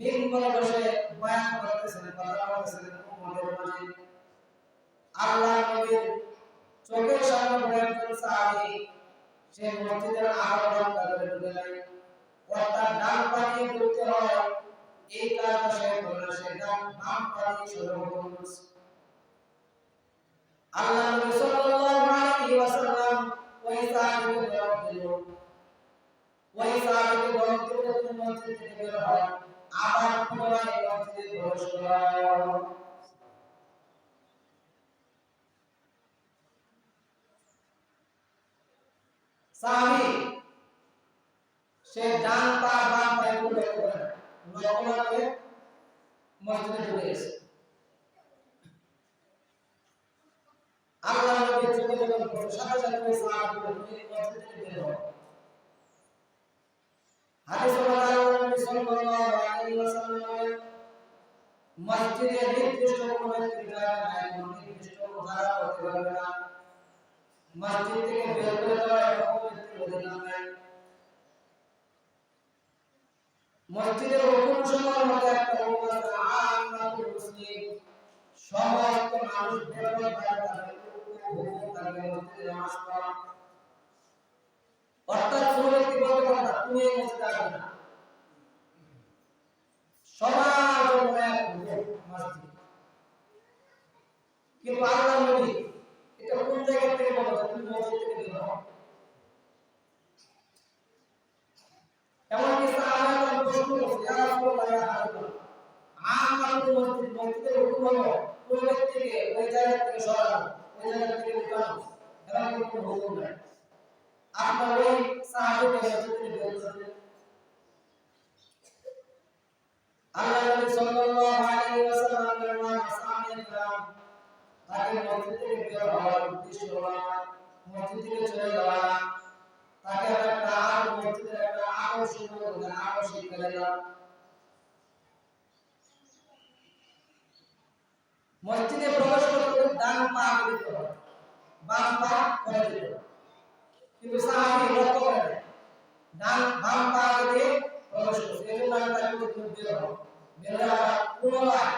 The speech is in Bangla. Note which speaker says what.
Speaker 1: মিম্বরে বসে বয়ান করতেছেন, কথা বলতেছেন উম্মতের মাঝে। আল্লাহ নবীর চোখের সামনে পড়ে একজন সাহাবী সে মসজিদের আলো বন্ধ করে ঢুকে যায়। অর্থাৎ ডান পা দিয়ে ঢুকতে হয়, এই কাজটা সে করে না, সে বাম পা দিয়ে সর্বপ্রথম করছে। আল্লাহ নবী সাল্লাল্লাহু আলাইহি ওয়াসাল্লাম ওই সাহাবীকে জবাব দিল, ওই সাহাবীকে জবাব দিল, তুমি মসজিদ থেকে বের হও, আবার পুনরায় মসজিদে প্রবেশ করো। সাহাবী সে ডান পা বাম পা উল্টো করে নকলাকে মসজিদে ঢুকে গেছে। আল্লাহ নবী চোখে যখন পড়ে সাথে সাথে ওই সাহাবী তুমি মসজিদ থেকে বের হও। হাদিস নবী সাল্লাল্লাহু আলাইহি ওয়াসাল্লাম মসজিদে নির্দিষ্ট কোনো ব্যক্তি জায়গা নাই, নির্দিষ্ট জায়গা করতে পারবে না। মসজিদ থেকে বের করে দেওয়া কোনো ব্যক্তির অধিকার নাই। মসজিদের হুকুম সমূহের মধ্যে একটা হুকুম আছে আমাতুল মুসলিম, সমস্ত মানুষ বের হয়ে তাদের হুকুম তাদের মসজিদে নামাজ পড়া। অর্থাৎ কোনো ব্যক্তি বলতে পারে না তুমি এই মসজিদে আসবে না, সবার জন্য এক হুকুম মসজিদ। কিন্তু আল্লাহ নবী এটা কোন জায়গা থেকে বলেছেন তুমি মসজিদ থেকে বের হও। এমনকি সাহাবারা প্রশ্ন করছে ইয়া রাসূলুল্লাহ ইয়া হাবিবাল্লাহ আমাতুল মসজিদ, মসজিদের হুকুম হলো কোন ব্যক্তিকে ওই জায়গা থেকে সরানো, ওই জায়গা থেকে উঠানো, এরকম কোনো হুকুম নাই। আপনার ওই সাহাবীকে মসজিদ থেকে বের করে আল্লাহ নবী সাল্লাল্লাহু আলাইহি ওয়াসাল্লামের সাহাবায়ে کرام তাকে মসজিদ থেকে বের হওয়ার উদ্দেশ্য হলো মসজিদ থেকে চলে যাওয়া, তাকে একটা আর মসজিদের একটা আকর্ষণ করে দেওয়া। মসজিদে প্রবেশ করতে ডান পা দিতে হবে, বাম পা করে দিতে হবে। কিন্তু সাহাবী লক্ষ্য করেন বাম পা দিয়ে প্রবেশ করছে, এজন্য আমি তাকে বের হওয়া পুনরায়